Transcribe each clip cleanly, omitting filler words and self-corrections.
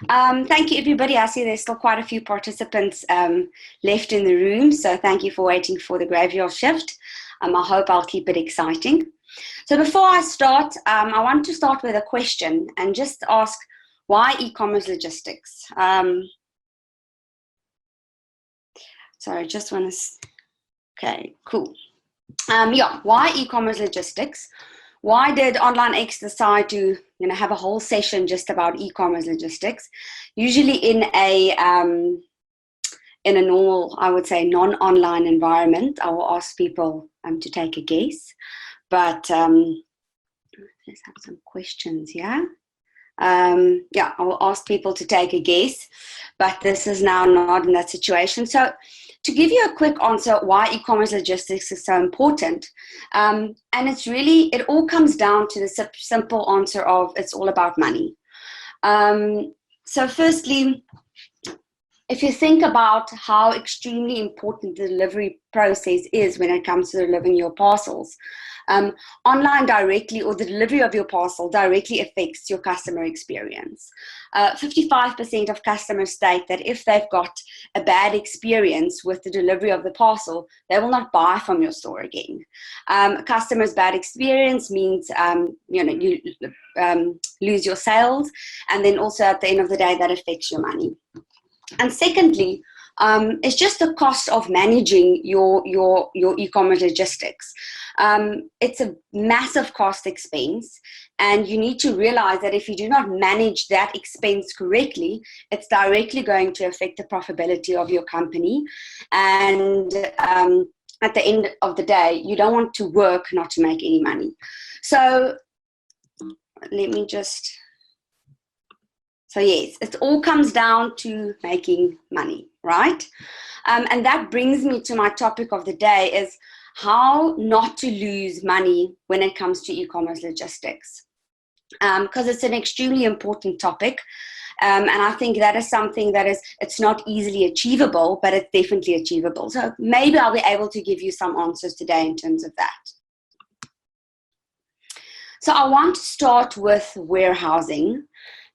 Thank you, everybody. I see there's still quite a few participants left in the room, so thank you for waiting for the graveyard shift. I hope I'll keep it exciting. So before I start, I want to start with a question and just ask, why e-commerce logistics? Sorry, just want to... Okay, cool. Why e-commerce logistics? Why did Online X decide to have a whole session just about e-commerce logistics? Usually in a normal, I would say, non-online environment, I will ask people to take a guess. But let's have some questions here. I will ask people to take a guess, but this is now not in that situation. So to give you a quick answer why e-commerce logistics is so important, and it all comes down to the simple answer of it's all about money. So firstly, if you think about how extremely important the delivery process is when it comes to delivering your parcels, online directly, or the delivery of your parcel directly affects your customer experience. 55% of customers state that if they've got a bad experience with the delivery of the parcel, they will not buy from your store again. Customers' bad experience means you lose your sales, and then also at the end of the day that affects your money. And secondly, it's just the cost of managing your e-commerce logistics. It's a massive cost expense, and you need to realize that if you do not manage that expense correctly, it's directly going to affect the profitability of your company. And at the end of the day, you don't want to work not to make any money. So let me just... So yes, it all comes down to making money, right? And that brings me to my topic of the day, is how not to lose money when it comes to e-commerce logistics. Because it's an extremely important topic. And I think that is something that it's not easily achievable, but it's definitely achievable. So maybe I'll be able to give you some answers today in terms of that. So I want to start with warehousing.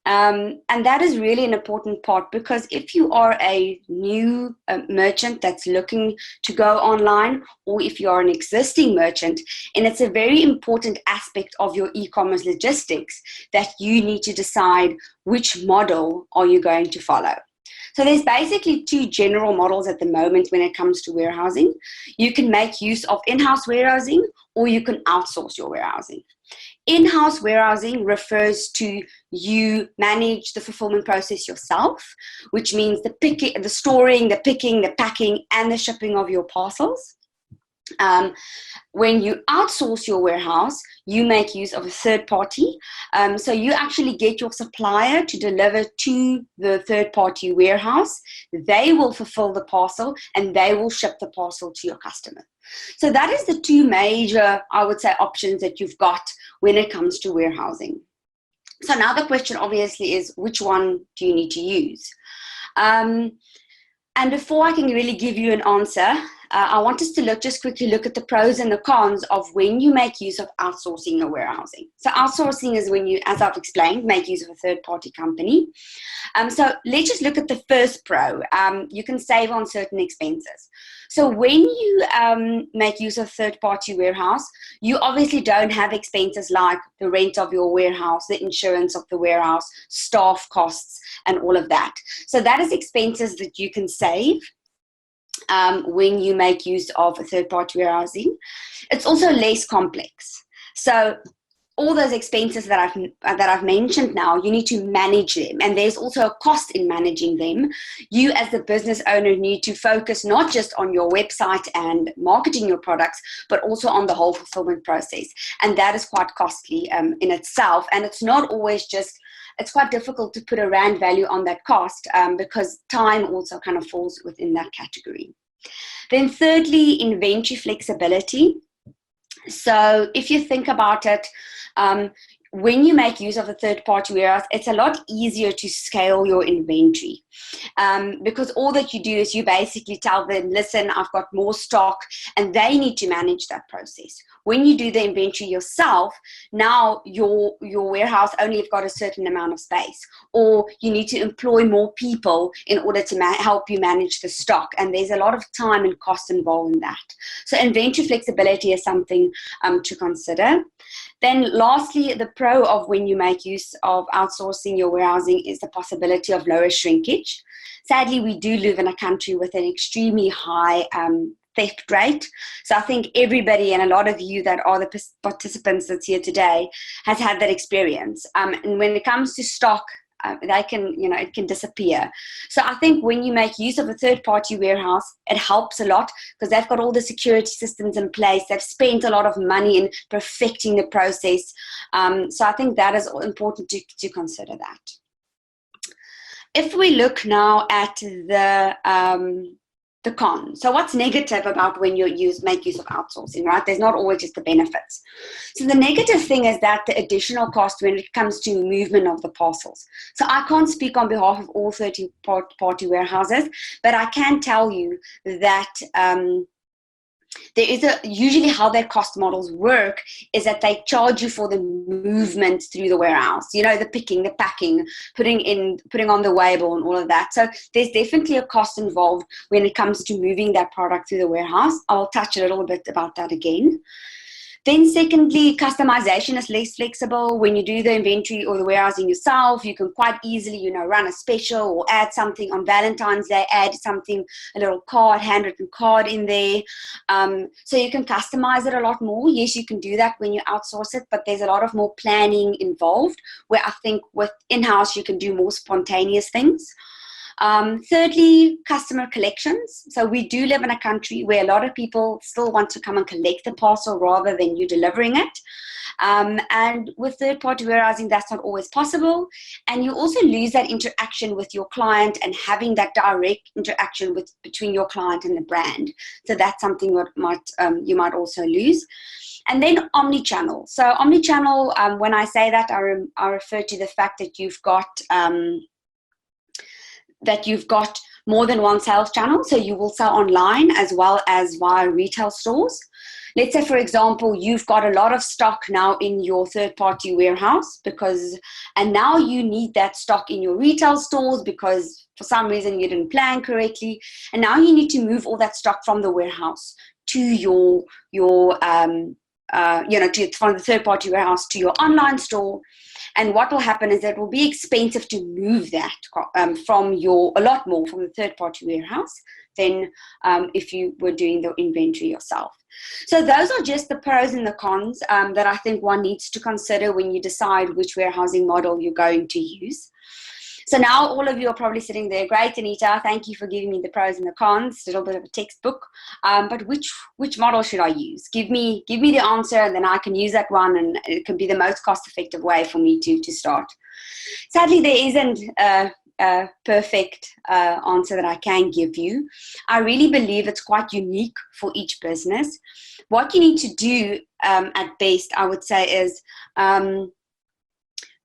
And that is really an important part, because if you are a new merchant that's looking to go online, or if you are an existing merchant, and it's a very important aspect of your e-commerce logistics that you need to decide which model are you going to follow. So there's basically two general models at the moment when it comes to warehousing. You can make use of in-house warehousing, or you can outsource your warehousing. In-house warehousing refers to you manage the fulfillment process yourself, which means the picking, the storing, the picking, the packing, and the shipping of your parcels. When you outsource your warehouse, you make use of a third party. So you actually get your supplier to deliver to the third party warehouse. They will fulfill the parcel, and they will ship the parcel to your customer. So that is the two major, I would say, options that you've got when it comes to warehousing. So now the question obviously is, which one do you need to use? And before I can really give you an answer, I want us to just quickly look at the pros and the cons of when you make use of outsourcing your warehousing. So outsourcing is when you, as I've explained, make use of a third-party company. So let's just look at the first pro. You can save on certain expenses. So when you make use of third-party warehouse, you obviously don't have expenses like the rent of your warehouse, the insurance of the warehouse, staff costs, and all of that. So that is expenses that you can save when you make use of a third-party warehousing. It's also less complex. So all those expenses that I've mentioned now, you need to manage them, and there's also a cost in managing them. You as the business owner need to focus not just on your website and marketing your products, but also on the whole fulfillment process, and that is quite costly in itself. And it's not always just, it's quite difficult to put a rand value on that cost because time also kind of falls within that category. Then thirdly, inventory flexibility. So if you think about it, when you make use of a third-party warehouse, it's a lot easier to scale your inventory, because all that you do is you basically tell them, listen, I've got more stock, and they need to manage that process. When you do the inventory yourself, now your warehouse only have got a certain amount of space, or you need to employ more people in order to help you manage the stock, and there's a lot of time and cost involved in that. So inventory flexibility is something to consider. Then lastly, the pro of when you make use of outsourcing your warehousing is the possibility of lower shrinkage. Sadly, we do live in a country with an extremely high theft rate. So I think everybody, and a lot of you that are the participants that's here today, has had that experience. And when it comes to stock, it can disappear. So I think when you make use of a third-party warehouse, it helps a lot because they've got all the security systems in place. They've spent a lot of money in perfecting the process. So I think that is important to consider that. If we look now at the con. So what's negative about when you make use of outsourcing, right? There's not always just the benefits. So the negative thing is that the additional cost when it comes to movement of the parcels. So I can't speak on behalf of all 30-party warehouses, but I can tell you that there is usually how their cost models work is that they charge you for the movement through the warehouse, the picking, the packing, putting on the label and all of that. So there's definitely a cost involved when it comes to moving that product through the warehouse. I'll touch a little bit about that again. Then secondly, customization is less flexible. When you do the inventory or the warehousing yourself, you can quite easily, run a special or add something on Valentine's Day, add something, a little card, handwritten card in there. So you can customize it a lot more. Yes, you can do that when you outsource it, but there's a lot of more planning involved, where I think with in-house, you can do more spontaneous things. Thirdly, customer collections. So we do live in a country where a lot of people still want to come and collect the parcel rather than you delivering it. And with third-party warehousing, that's not always possible. And you also lose that interaction with your client and having that direct interaction between your client and the brand. So that's something that you might also lose. And then omni-channel. So omni-channel, when I say that, I refer to the fact that you've got more than one sales channel. So you will sell online as well as via retail stores. Let's say, for example, you've got a lot of stock now in your third-party warehouse and now you need that stock in your retail stores because for some reason you didn't plan correctly. And now you need to move all that stock from the warehouse to from the third-party warehouse to your online store. And what will happen is that it will be expensive to move that a lot more from the third-party warehouse than if you were doing the inventory yourself. So those are just the pros and the cons that I think one needs to consider when you decide which warehousing model you're going to use. So now all of you are probably sitting there, great, Anita, thank you for giving me the pros and the cons, a little bit of a textbook, but which model should I use? Give me the answer, and then I can use that one, and it can be the most cost-effective way for me to start. Sadly, there isn't a perfect answer that I can give you. I really believe it's quite unique for each business. What you need to do at best, I would say, is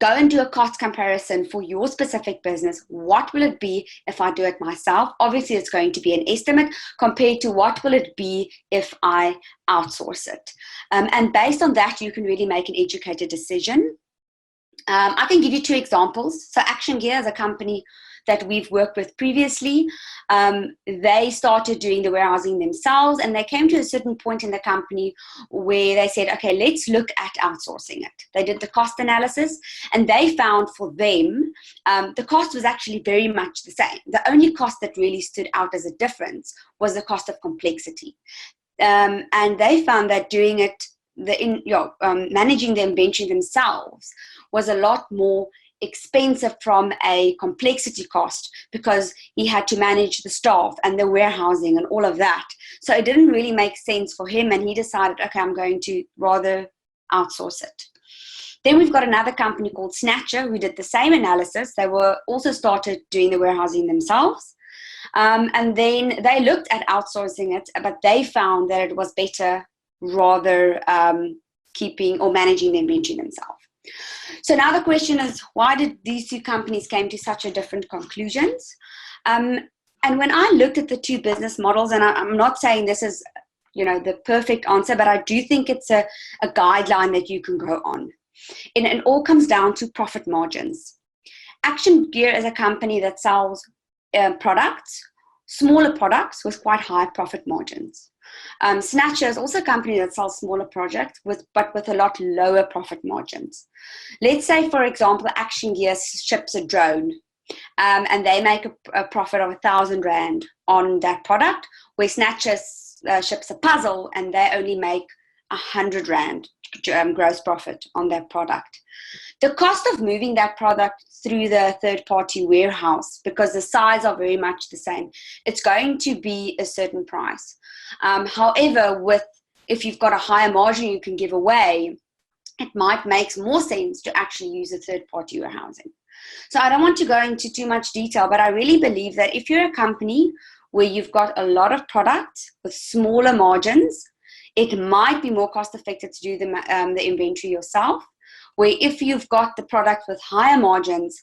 go and do a cost comparison for your specific business. What will it be if I do it myself? Obviously, it's going to be an estimate compared to what will it be if I outsource it. And based on that, you can really make an educated decision. I can give you two examples. So Action Gear is a company that we've worked with previously. They started doing the warehousing themselves, and they came to a certain point in the company where they said, okay, let's look at outsourcing it. They did the cost analysis, and they found for them, the cost was actually very much the same. The only cost that really stood out as a difference was the cost of complexity. And they found that doing it, managing the inventory themselves was a lot more expensive from a complexity cost because he had to manage the staff and the warehousing and all of that. So it didn't really make sense for him, and he decided, okay, I'm going to rather outsource it. Then we've got another company called Snatcher who did the same analysis. They were also started doing the warehousing themselves. And then they looked at outsourcing it, but they found that it was better rather keeping or managing the inventory themselves. So now the question is, why did these two companies came to such a different conclusions? And when I looked at the two business models, and I'm not saying this is, the perfect answer, but I do think it's a guideline that you can go on. And it all comes down to profit margins. Action Gear is a company that sells products, smaller products with quite high profit margins. Snatcher is also a company that sells smaller projects but with a lot lower profit margins. Let's say, for example, Action Gear ships a drone, and they make a profit of 1,000 Rand on that product, where Snatcher ships a puzzle and they only make 100 Rand gross profit on that product. The cost of moving that product through the third-party warehouse, because the size are very much the same, it's going to be a certain price. However, if you've got a higher margin you can give away, it might make more sense to actually use a third-party warehousing. So I don't want to go into too much detail, but I really believe that if you're a company where you've got a lot of products with smaller margins, it might be more cost-effective to do the inventory yourself. Where if you've got the product with higher margins,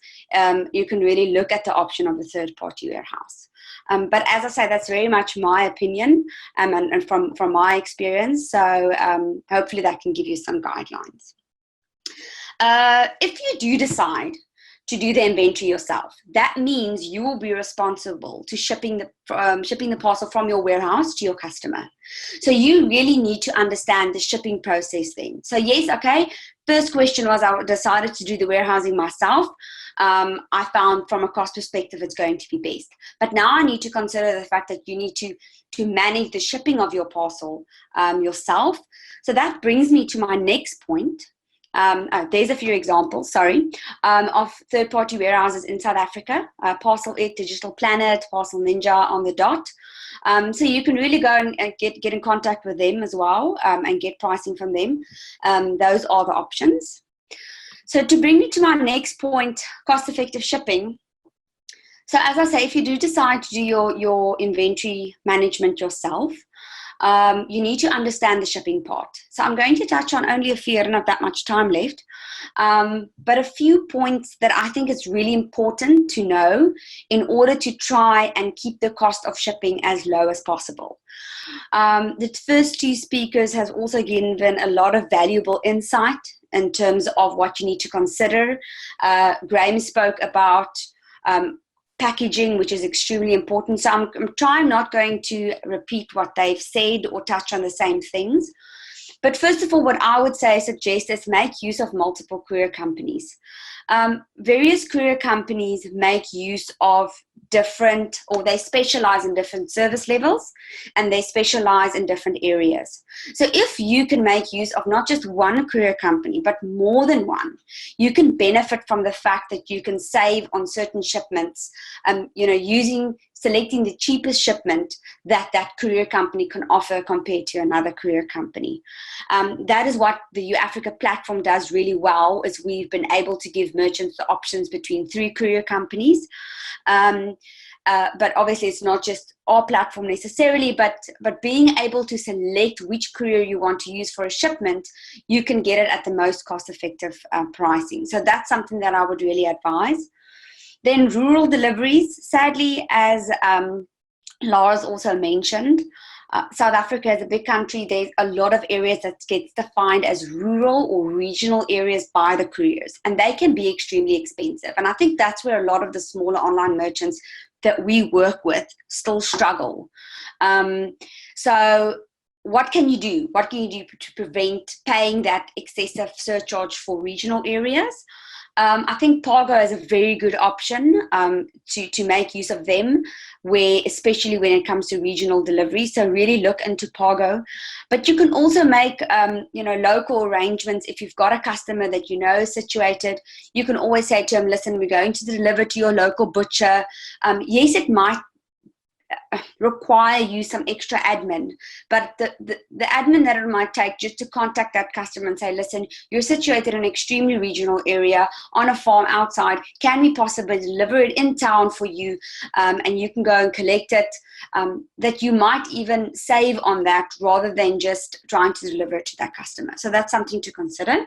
you can really look at the option of a third-party warehouse. But as I say, that's very much my opinion and from my experience. So hopefully that can give you some guidelines. If you do decide to do the inventory yourself, that means you will be responsible to shipping the parcel from your warehouse to your customer. So you really need to understand the shipping process then. So yes, okay, first question was I decided to do the warehousing myself. I found from a cost perspective it's going to be best. But now I need to consider the fact that you need to manage the shipping of your parcel yourself. So that brings me to my next point. There's a few examples, of third-party warehouses in South Africa, Parcel It, Digital Planet, Parcel Ninja, On the Dot. So you can really go and get in contact with them as well and get pricing from them. Those are the options. So to bring me to my next point, cost-effective shipping. So as I say, if you do decide to do your inventory management yourself, you need to understand the shipping part. So I'm going to touch on only a few, I don't have that much time left, but a few points that I think is really important to know in order to try and keep the cost of shipping as low as possible. The first two speakers has also given a lot of valuable insight in terms of what you need to consider. Graham spoke about packaging, which is extremely important. So I'm trying not going to repeat what they've said or touch on the same things. But first of all, what I would suggest is make use of multiple courier companies. Various courier companies make use of different, or they specialize in different service levels, and they specialize in different areas. So if you can make use of not just one courier company, but more than one, you can benefit from the fact that you can save on certain shipments, selecting the cheapest shipment that courier company can offer compared to another courier company. That is what the uAfrica platform does really well, is we've been able to give merchants the options between 3 courier companies. But obviously it's not just our platform necessarily, but being able to select which courier you want to use for a shipment, you can get it at the most cost-effective pricing. So that's something that I would really advise. Then rural deliveries, sadly, as Lars also mentioned, South Africa is a big country. There's a lot of areas that gets defined as rural or regional areas by the couriers, and they can be extremely expensive. And I think that's where a lot of the smaller online merchants that we work with still struggle. So what can you do? What can you do to prevent paying that excessive surcharge for regional areas? I think Pago is a very good option to make use of them, especially when it comes to regional delivery. So really look into Pago. But you can also make local arrangements. If you've got a customer that you know is situated, you can always say to them, listen, we're going to deliver to your local butcher. Yes, it might require you some extra admin, but the admin that it might take just to contact that customer and say, listen, you're situated in an extremely regional area on a farm outside, can we possibly deliver it in town for you, and you can go and collect it, that you might even save on that rather than just trying to deliver it to that customer. So that's something to consider.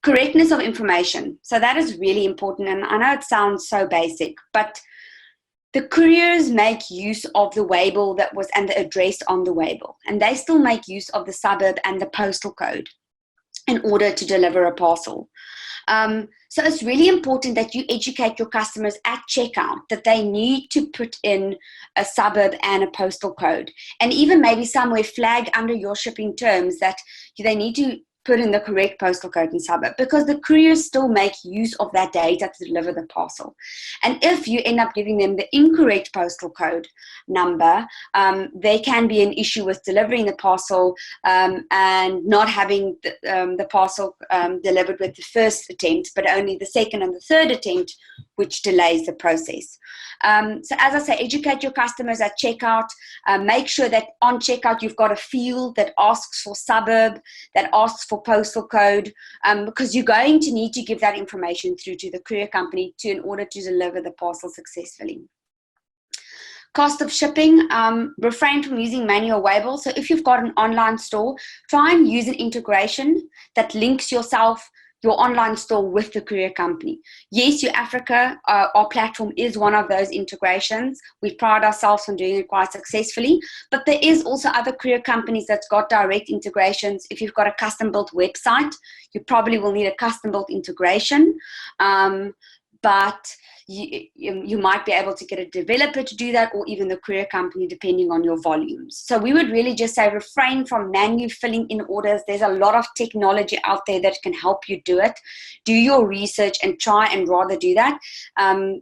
Correctness of information. So that is really important. And I know it sounds so basic, but the couriers make use of the label that was and the address on the label, and they still make use of the suburb and the postal code in order to deliver a parcel. So it's really important that you educate your customers at checkout that they need to put in a suburb and a postal code, and even maybe somewhere flag under your shipping terms that they need to put in the correct postal code and suburb, because the couriers still make use of that data to deliver the parcel. And if you end up giving them the incorrect postal code number, there can be an issue with delivering the parcel and not having the parcel delivered with the first attempt, but only the second and the third attempt, which delays the process. So as I say, educate your customers at checkout. Make sure that on checkout you've got a field that asks for suburb, that asks for postal code, because you're going to need to give that information through to the courier company in order to deliver the parcel successfully. Cost of shipping, refrain from using manual labels. So if you've got an online store, try and use an integration that links your online store with the courier company. Yes, uAfrica, our platform, is one of those integrations. We pride ourselves on doing it quite successfully, but there is also other courier companies that's got direct integrations. If you've got a custom-built website, you probably will need a custom-built integration, but you might be able to get a developer to do that, or even the courier company, depending on your volumes. So we would really just say refrain from manually filling in orders. There's a lot of technology out there that can help you do it. Do your research and try and rather do that.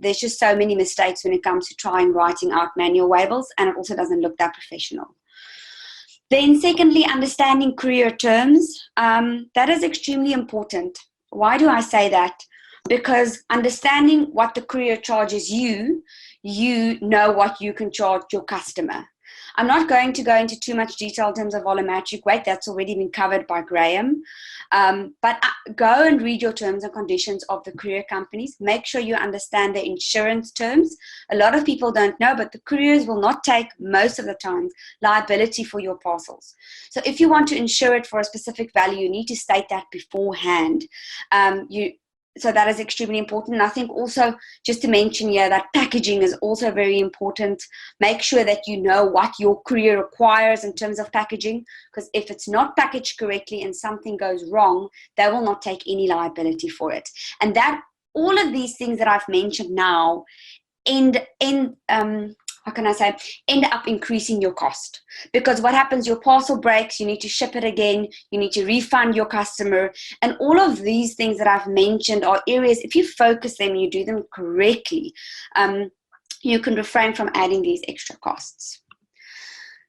There's just so many mistakes when it comes to trying writing out manual labels, and it also doesn't look that professional. Then secondly, understanding courier terms. That is extremely important. Why do I say that? Because understanding what the courier charges you know what you can charge your customer. I'm not going to go into too much detail in terms of volumetric weight. That's already been covered by Graham. But go and read your terms and conditions of the courier companies. Make sure you understand the insurance terms. A lot of people don't know, but the couriers will not take, most of the time, liability for your parcels. So if you want to insure it for a specific value, you need to state that beforehand. So that is extremely important. And I think also, just to mention here, that packaging is also very important. Make sure that you know what your courier requires in terms of packaging, because if it's not packaged correctly and something goes wrong, they will not take any liability for it. And that all of these things that I've mentioned now end up increasing your cost. Because what happens, your parcel breaks, you need to ship it again, you need to refund your customer, and all of these things that I've mentioned are areas, if you focus them, you do them correctly, you can refrain from adding these extra costs.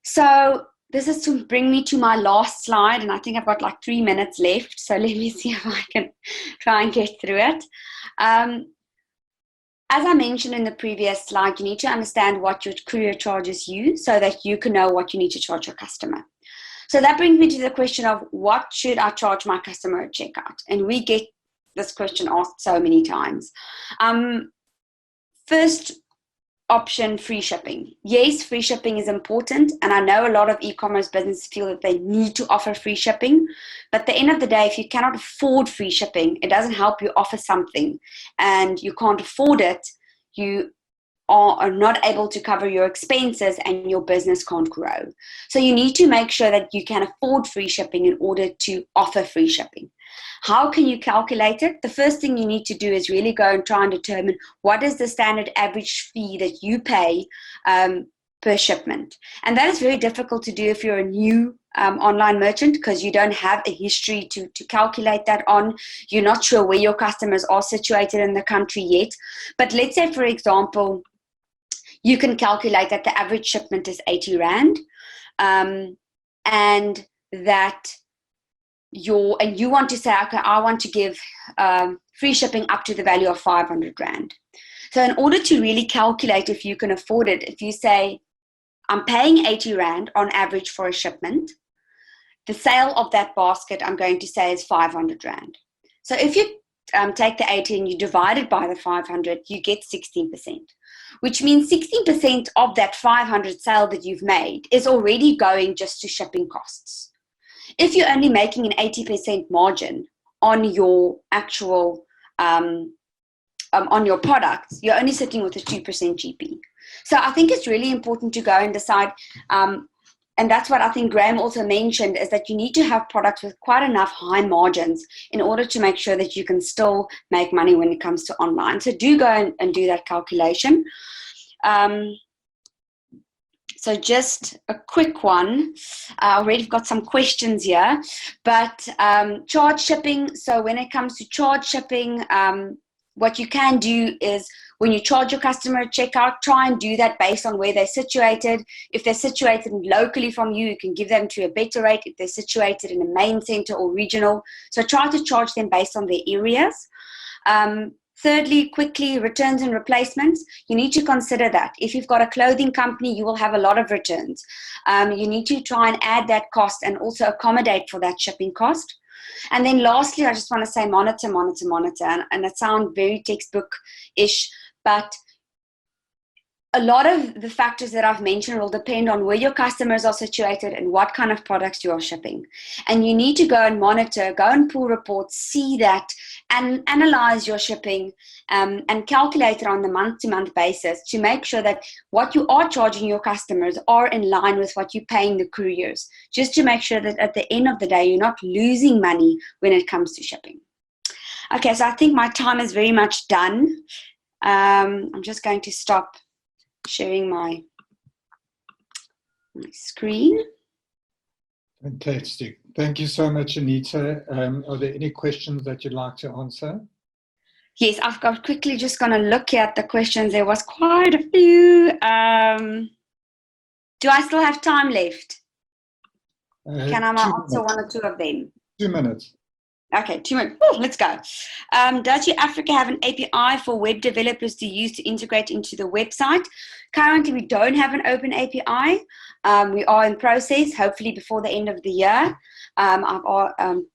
So this is to bring me to my last slide, and I think I've got like 3 minutes left, so let me see if I can try and get through it. As I mentioned in the previous slide, you need to understand what your courier charges you so that you can know what you need to charge your customer. So that brings me to the question of, what should I charge my customer at checkout? And we get this question asked so many times. First option, free shipping. Yes, free shipping is important, and I know a lot of e-commerce businesses feel that they need to offer free shipping, but at the end of the day, if you cannot afford free shipping, it doesn't help you offer something, and you can't afford it, you are not able to cover your expenses and your business can't grow. So you need to make sure that you can afford free shipping in order to offer free shipping. How can you calculate it? The first thing you need to do is really go and try and determine what is the standard average fee that you pay per shipment. And that is very difficult to do if you're a new online merchant, because you don't have a history to calculate that on. You're not sure where your customers are situated in the country yet. But let's say, for example, you can calculate that the average shipment is 80 Rand, and that you want to say, okay, I want to give free shipping up to the value of 500 Rand. So in order to really calculate if you can afford it, if you say, I'm paying 80 Rand on average for a shipment, the sale of that basket, I'm going to say, is 500 Rand. So if you take the 80 and you divide it by the 500, you get 16%, which means 16% of that 500 sale that you've made is already going just to shipping costs. If you're only making an 80% margin on your actual on your products, you're only sitting with a 2% GP. So I think it's really important to go and decide, and that's what I think Graham also mentioned, is that you need to have products with quite enough high margins in order to make sure that you can still make money when it comes to online. So do go and do that calculation. So just a quick one. I already got some questions here, but charge shipping. So when it comes to charge shipping, what you can do is when you charge your customer at checkout, try and do that based on where they're situated. If they're situated locally from you, you can give them to a better rate. If they're situated in a main center or regional, so try to charge them based on their areas. Thirdly, quickly, returns and replacements. You need to consider that. If you've got a clothing company, you will have a lot of returns. You need to try and add that cost and also accommodate for that shipping cost. And then lastly, I just want to say monitor. And it sounds very textbook-ish, but a lot of the factors that I've mentioned will depend on where your customers are situated and what kind of products you are shipping. And you need to go and monitor, go and pull reports, see that, and analyze your shipping and calculate it on the month-to-month basis to make sure that what you are charging your customers are in line with what you're paying the couriers, just to make sure that at the end of the day, you're not losing money when it comes to shipping. Okay, so I think my time is very much done. I'm just going to stop sharing my screen. Fantastic. Thank you so much, Anita. Are there any questions that you'd like to answer? Yes, I've got quickly just going to look at the questions. There was quite a few. Do I still have time left? Can I answer one or two of them? 2 minutes. Okay, 2 minutes. Oh, let's go. Does uAfrica have an API for web developers to use to integrate into the website? Currently, we don't have an open API. We are in process, hopefully before the end of the year.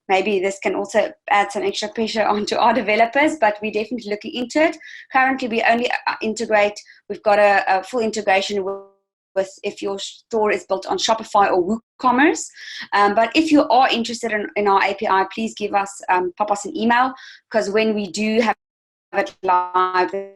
Maybe this can also add some extra pressure onto our developers, but we're definitely looking into it. Currently, we only integrate. We've got a full integration with if your store is built on Shopify or WooCommerce. But if you are interested in our API, please give us, pop us an email, because when we do have it live, it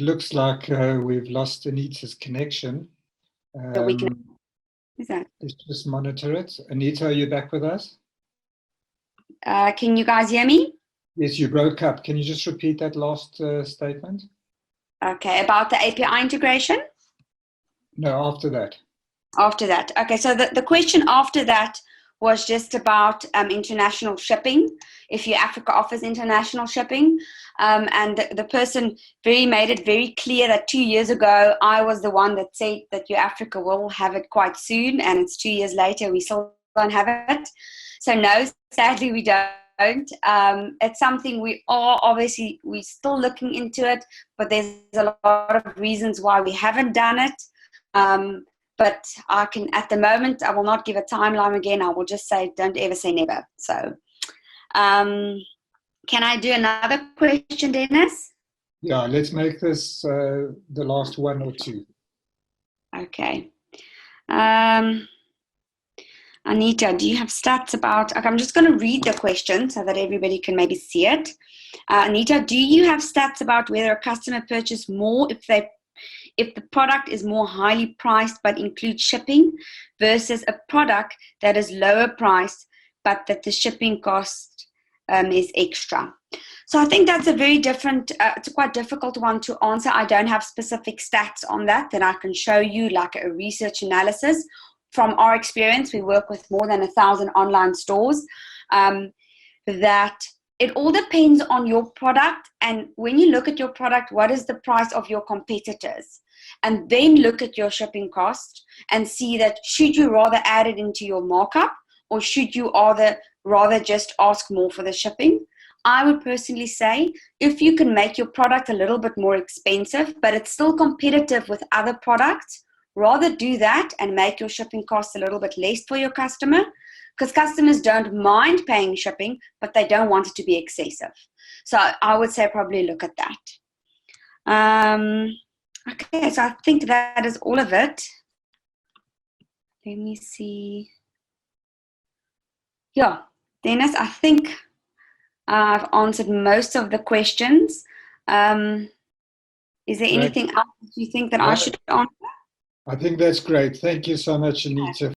looks like we've lost Anita's connection. so we can. Is that? Let's just monitor it. Anita, are you back with us? Can you guys hear me? Yes, you broke up. Can you just repeat that last statement? Okay, about the API integration? No, after that. After that. Okay, so the question after that was just about international shipping, if uAfrica offers international shipping. And the person made it very clear that 2 years ago, I was the one that said that uAfrica will have it quite soon, and it's 2 years later, we still don't have it. So no, sadly we don't. It's something we're still looking into it, but there's a lot of reasons why we haven't done it. But at the moment, I will not give a timeline again. I will just say, don't ever say never. So, can I do another question, Dennis? Yeah, let's make this the last one or two. Okay. Anita, do you have stats about, okay, I'm just going to read the question so that everybody can maybe see it. Anita, do you have stats about whether a customer purchased more if the product is more highly priced but includes shipping versus a product that is lower priced but that the shipping cost is extra? So I think that's a very different, it's a quite difficult one to answer. I don't have specific stats on that I can show you, like a research analysis. From our experience, we work with more than 1,000 online stores, that it all depends on your product. And when you look at your product, what is the price of your competitors? And then look at your shipping cost and see that should you rather add it into your markup, or should you rather just ask more for the shipping? I would personally say if you can make your product a little bit more expensive, but it's still competitive with other products, rather do that and make your shipping costs a little bit less for your customer, because customers don't mind paying shipping, but they don't want it to be excessive. So I would say probably look at that. Okay, so I think that is all of it. Let me see. Yeah, Dennis, I think I've answered most of the questions. Is there Great. anything else you think that I No, should answer? I think that's great. Thank you so much, Anita,